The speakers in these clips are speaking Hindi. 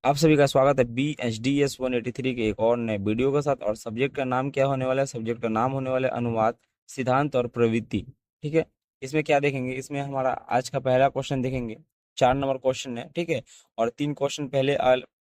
आप सभी का स्वागत है BHDS 183 के एक और नए वीडियो के साथ। और सब्जेक्ट का नाम क्या होने वाला है? सब्जेक्ट का नाम होने वाला है अनुवाद, सिद्धांत और प्रवृत्ति। ठीक है। इसमें क्या देखेंगे? इसमें हमारा आज का पहला क्वेश्चन देखेंगे। 4 नंबर क्वेश्चन है। ठीक है। और 3 क्वेश्चन पहले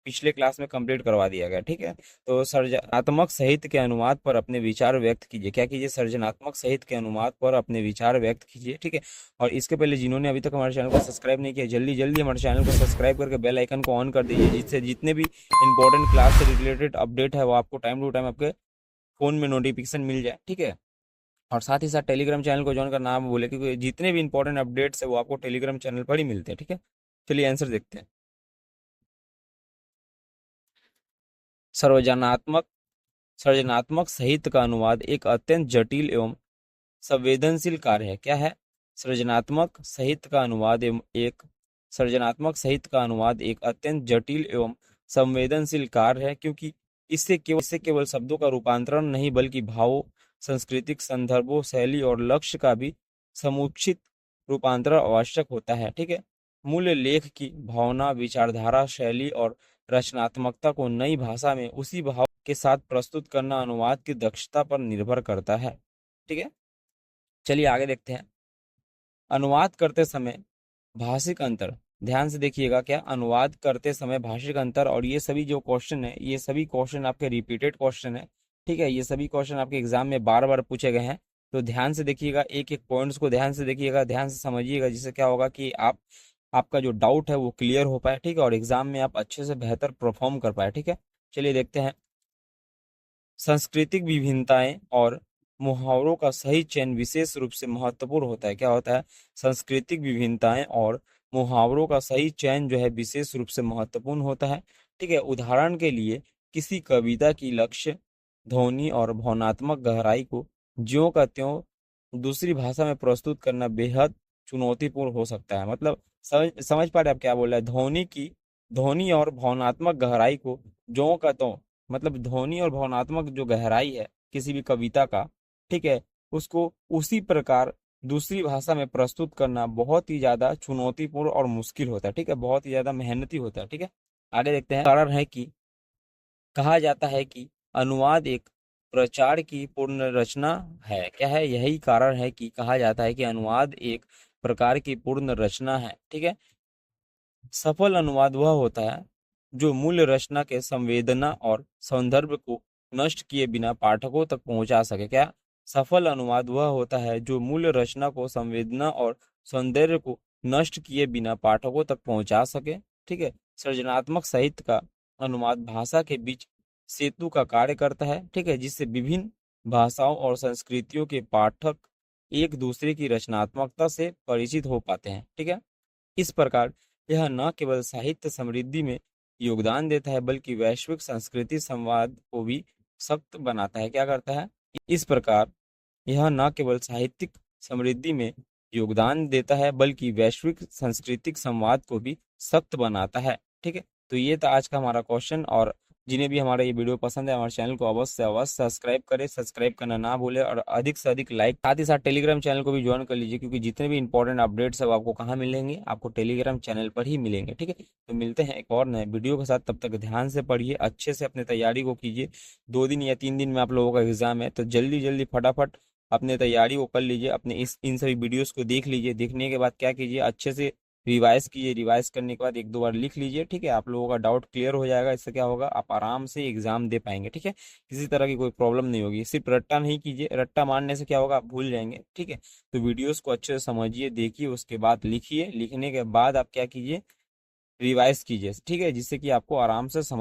पिछले क्लास में कंप्लीट करवा दिया गया। ठीक है। तो सृजनात्मक साहित्य के अनुवाद पर अपने विचार व्यक्त कीजिए। क्या कीजिए? सृजनात्मक साहित्य के अनुवाद पर अपने विचार व्यक्त कीजिए। ठीक है। और इसके पहले जिन्होंने अभी तक हमारे चैनल को सब्सक्राइब नहीं किया, जल्दी जल्दी हमारे चैनल को सब्सक्राइब करके बेल आइकन को ऑन कर दीजिए, जिससे जितने भी इंपॉर्टेंट क्लास से रिलेटेड अपडेट है वो आपको टाइम टू टाइम आपके फोन में नोटिफिकेशन मिल जाए। ठीक है। और साथ ही साथ टेलीग्राम चैनल को ज्वाइन करना आप बोले, क्योंकि जितने भी इंपॉर्टेंट अपडेट्स है वो आपको टेलीग्राम चैनल पर ही मिलते हैं। ठीक है। चलिए आंसर देखते हैं। सर्वजनात्मक सृजनात्मक साहित्य का अनुवाद एक अत्यंत जटिल एवं संवेदनशील कार्य है। क्या है? सृजनात्मक साहित्य का अनुवाद एवं एक सृजनात्मक साहित्य का अनुवाद एक अत्यंत जटिल एवं संवेदनशील कार्य है, क्योंकि इससे केवल शब्दों का रूपांतरण नहीं, बल्कि भावों, सांस्कृतिक संदर्भों, शैली और लक्ष्य का भी समुचित रूपांतरण आवश्यक होता है। ठीक है। मूल लेख की भावना, विचारधारा, शैली और रचनात्मकता को नई भाषा में उसी भाव के साथ प्रस्तुत करना अनुवाद की दक्षता पर निर्भर करता है। ठीक है। चलिए आगे देखते हैं। अनुवाद करते समय भाषिक अंतर, ध्यान से देखिएगा। क्या? अनुवाद करते समय भाषिक अंतर। और ये सभी जो क्वेश्चन है, ये सभी क्वेश्चन आपके रिपीटेड क्वेश्चन है। ठीक है। ये सभी क्वेश्चन आपके एग्जाम में बार बार पूछे गए हैं। तो ध्यान से देखिएगा, एक एक पॉइंट्स को ध्यान से देखिएगा, ध्यान से समझिएगा, जिससे क्या होगा कि आपका जो डाउट है वो क्लियर हो पाए। ठीक है। और एग्जाम में आप अच्छे से बेहतर परफॉर्म कर पाए। ठीक है। चलिए देखते हैं। सांस्कृतिक विभिन्नताएं और मुहावरों का सही चयन विशेष रूप से महत्वपूर्ण होता है। क्या होता है? सांस्कृतिक विभिन्नताएं और मुहावरों का सही चयन जो है विशेष रूप से महत्वपूर्ण होता है। ठीक है। उदाहरण के लिए, किसी कविता की लक्ष्य, ध्वनि और भावनात्मक गहराई को ज्यों का त्यों दूसरी भाषा में प्रस्तुत करना बेहद चुनौतीपूर्ण हो सकता है। मतलब समझ पा रहे आप क्या बोल रहे हैं? ध्वनि और भावनात्मक गहराई को ज्यों का त्यों, मतलब ध्वनि और भावनात्मक जो गहराई है किसी भी कविता का, ठीक है, उसको उसी प्रकार दूसरी भाषा में प्रस्तुत करना बहुत ही ज्यादा चुनौतीपूर्ण और मुश्किल होता है। ठीक है। बहुत ही ज्यादा मेहनती होता है। ठीक है। आगे देखते हैं। कारण है कि कहा जाता है कि अनुवाद एक प्रचार की पूर्ण रचना है। क्या है? यही कारण है कि कहा जाता है कि अनुवाद एक प्रकार की पूर्ण रचना है। ठीक है। सफल अनुवाद वह होता है जो मूल रचना के संवेदना और संदर्भ को नष्ट किए बिना पाठकों तक पहुंचा सके। क्या? सफल अनुवाद वह होता है जो मूल रचना को संवेदना और सौंदर्य को नष्ट किए बिना पाठकों तक पहुंचा सके। ठीक है। सृजनात्मक साहित्य का अनुवाद भाषा के बीच सेतु का कार्य करता है। ठीक है। जिससे विभिन्न भाषाओं और संस्कृतियों के पाठक एक दूसरे की रचनात्मकता से परिचित हो पाते हैं। ठीक है। इस प्रकार यह न केवल साहित्य समृद्धि में योगदान देता है, बल्कि वैश्विक संस्कृति संवाद को भी सशक्त बनाता है। क्या करता है? इस प्रकार यह न केवल साहित्यिक समृद्धि में योगदान देता है, बल्कि वैश्विक सांस्कृतिक संवाद को भी सख्त बनाता है। ठीक है। तो ये था आज का हमारा क्वेश्चन। और जिन्हें भी हमारा ये वीडियो पसंद है, हमारे चैनल को अवश्य से अवश्य सब्सक्राइब करें, सब्सक्राइब करना ना भूले, और अधिक से अधिक लाइक, साथ ही साथ टेलीग्राम चैनल को भी ज्वाइन कर लीजिए, क्योंकि जितने भी इंपॉर्टेंट अपडेट्स है वो आपको कहाँ मिलेंगे? आपको टेलीग्राम चैनल पर ही मिलेंगे। ठीक है। तो मिलते हैं एक और नए वीडियो के साथ। तब तक ध्यान से पढ़िए, अच्छे से अपने तैयारी को कीजिए। 2 दिन या 3 दिन में आप लोगों का एग्जाम है, तो जल्दी जल्दी फटाफट अपने तैयारी को कर लीजिए। अपने इस इन सभी वीडियोस को देख लीजिए। देखने के बाद क्या कीजिए? अच्छे से रिवाइज कीजिए। रिवाइज करने के बाद 1-2 बार लिख लीजिए। ठीक है। आप लोगों का डाउट क्लियर हो जाएगा। इससे क्या होगा? आप आराम से एग्जाम दे पाएंगे। ठीक है। किसी तरह की कोई प्रॉब्लम नहीं होगी। सिर्फ रट्टा नहीं कीजिए, रट्टा मारने से क्या होगा? आप भूल जाएंगे। ठीक है। तो वीडियोस को अच्छे से समझिए, देखिए, उसके बाद लिखिए। लिखने के बाद आप क्या कीजिए? रिवाइज कीजिए। ठीक है। जिससे कि आपको आराम से समझ